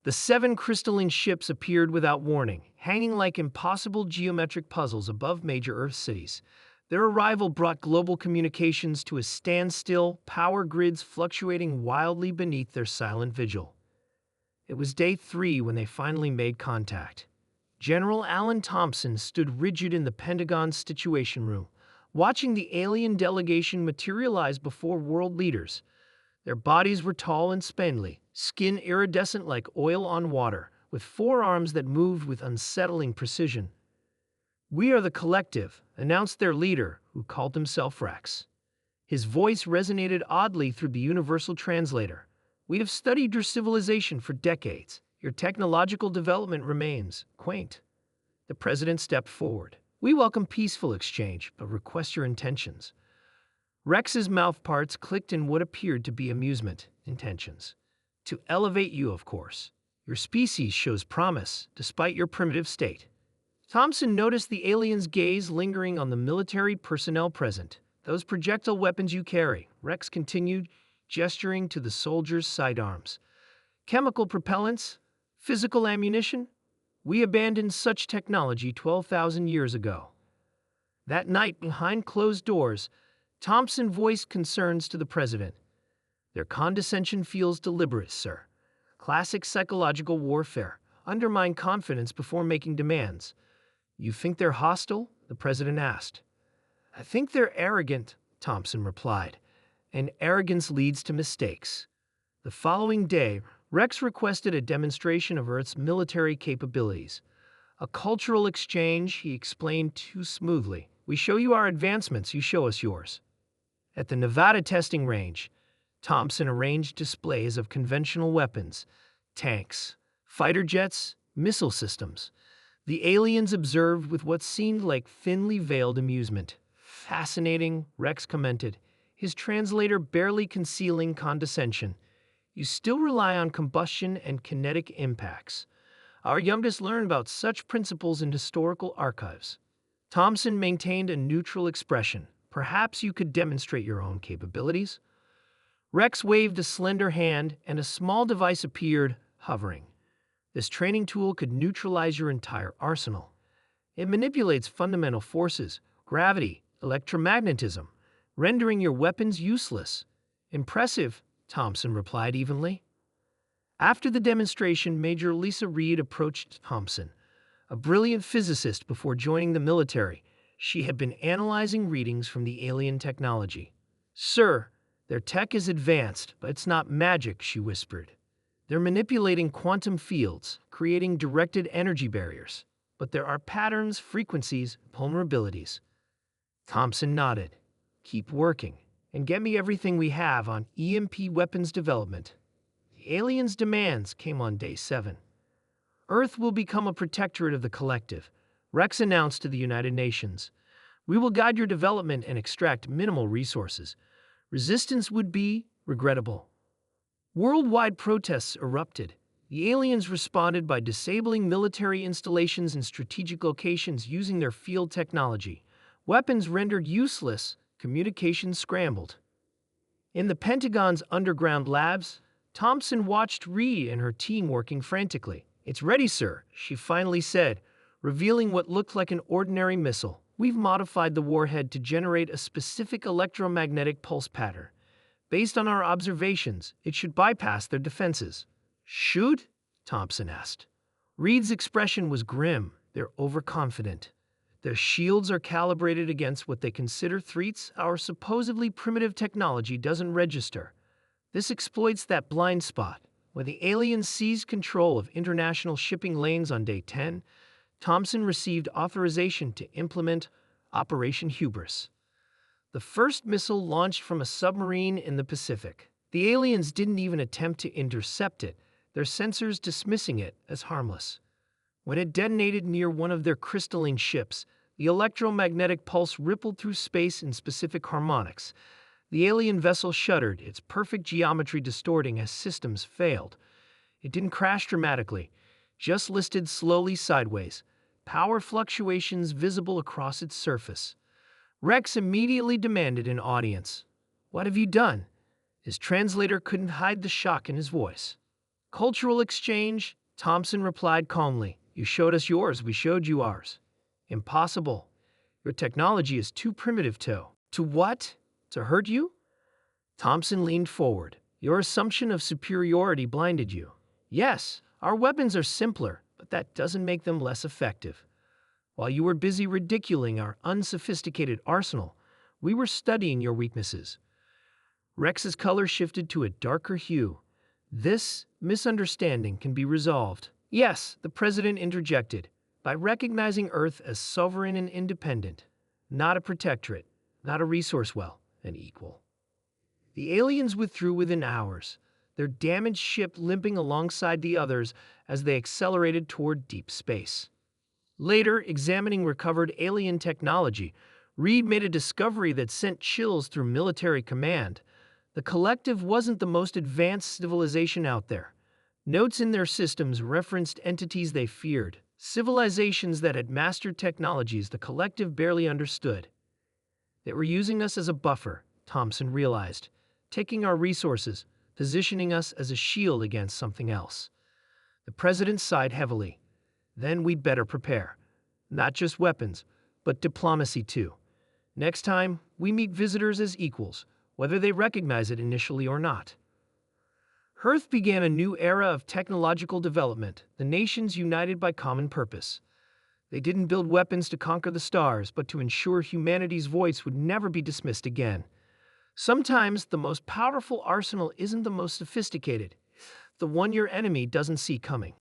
The 7 crystalline ships appeared without warning, hanging like impossible geometric puzzles above major Earth cities. Their arrival brought global communications to a standstill, power grids fluctuating wildly beneath their silent vigil. It was day 3 when they finally made contact. General Alan Thompson stood rigid in the Pentagon's Situation Room, watching the alien delegation materialize before world leaders. Their bodies were tall and spindly, skin iridescent like oil on water, with forearms that moved with unsettling precision. "We are the Collective," announced their leader, who called himself Rex. His voice resonated oddly through the universal translator. "We have studied your civilization for decades. Your technological development remains quaint." The president stepped forward. "We welcome peaceful exchange, but request your intentions." Rex's mouth parts clicked in what appeared to be amusement. "Intentions. To elevate you, of course. Your species shows promise, despite your primitive state." Thompson noticed the alien's gaze lingering on the military personnel present. "Those projectile weapons you carry," Rex continued, gesturing to the soldiers' sidearms. "Chemical propellants? Physical ammunition? We abandoned such technology 12,000 years ago." That night, behind closed doors, Thompson voiced concerns to the president. "Their condescension feels deliberate, sir. Classic psychological warfare. Undermine confidence before making demands." "You think they're hostile?" the president asked. "I think they're arrogant," Thompson replied. "And arrogance leads to mistakes." The following day, Rex requested a demonstration of Earth's military capabilities. "A cultural exchange," he explained too smoothly. "We show you our advancements, you show us yours." At the Nevada testing range, Thompson arranged displays of conventional weapons, tanks, fighter jets, missile systems. The aliens observed with what seemed like thinly veiled amusement. "Fascinating," Rex commented, his translator barely concealing condescension. "You still rely on combustion and kinetic impacts. Our youngest learned about such principles in historical archives." Thompson maintained a neutral expression. "Perhaps you could demonstrate your own capabilities." Rex waved a slender hand, and a small device appeared, hovering. "This training tool could neutralize your entire arsenal. It manipulates fundamental forces, gravity, electromagnetism, rendering your weapons useless." "Impressive," Thompson replied evenly. After the demonstration, Major Lisa Reed approached Thompson, a brilliant physicist before joining the military. She had been analyzing readings from the alien technology. "Sir, their tech is advanced, but it's not magic," she whispered. "They're manipulating quantum fields, creating directed energy barriers. But there are patterns, frequencies, vulnerabilities." Thompson nodded. "Keep working, and get me everything we have on EMP weapons development." The aliens' demands came on day 7. "Earth will become a protectorate of the collective," Rex announced to the United Nations. "We will guide your development and extract minimal resources. Resistance would be regrettable." Worldwide protests erupted. The aliens responded by disabling military installations in strategic locations using their field technology. Weapons rendered useless, communications scrambled. In the Pentagon's underground labs, Thompson watched Reed and her team working frantically. "It's ready, sir," she finally said, revealing what looked like an ordinary missile. "We've modified the warhead to generate a specific electromagnetic pulse pattern. Based on our observations, it should bypass their defenses." "Should?" Thompson asked. Reed's expression was grim. "They're overconfident. Their shields are calibrated against what they consider threats our supposedly primitive technology doesn't register. This exploits that blind spot." When the aliens seized control of international shipping lanes on day 10, Thompson received authorization to implement Operation Hubris. The first missile launched from a submarine in the Pacific. The aliens didn't even attempt to intercept it, their sensors dismissing it as harmless. When it detonated near one of their crystalline ships, the electromagnetic pulse rippled through space in specific harmonics. The alien vessel shuddered, its perfect geometry distorting as systems failed. It didn't crash dramatically, just listed slowly sideways, power fluctuations visible across its surface. Rex immediately demanded an audience. "What have you done?" His translator couldn't hide the shock in his voice. Cultural exchange, Thompson replied calmly. You showed us yours, we showed you ours. Impossible. Your technology is too primitive to what? To hurt you? Thompson leaned forward. Your assumption of superiority blinded you. Yes, our weapons are simpler, but that doesn't make them less effective. While you were busy ridiculing our unsophisticated arsenal, we were studying your weaknesses. Rex's color shifted to a darker hue. This misunderstanding can be resolved. Yes, the president interjected, by recognizing Earth as sovereign and independent, not a protectorate, not a resource well, an equal. The aliens withdrew within hours, their damaged ship limping alongside the others as they accelerated toward deep space. Later, examining recovered alien technology, Reed made a discovery that sent chills through military command. The Collective wasn't the most advanced civilization out there. Notes in their systems referenced entities they feared, civilizations that had mastered technologies the Collective barely understood. They were using us as a buffer, Thompson realized, taking our resources, positioning us as a shield against something else. The president sighed heavily. Then we'd better prepare. Not just weapons, but diplomacy too. Next time, we meet visitors as equals, whether they recognize it initially or not. Earth began a new era of technological development, the nations united by common purpose. They didn't build weapons to conquer the stars, but to ensure humanity's voice would never be dismissed again. Sometimes the most powerful arsenal isn't the most sophisticated, the one your enemy doesn't see coming.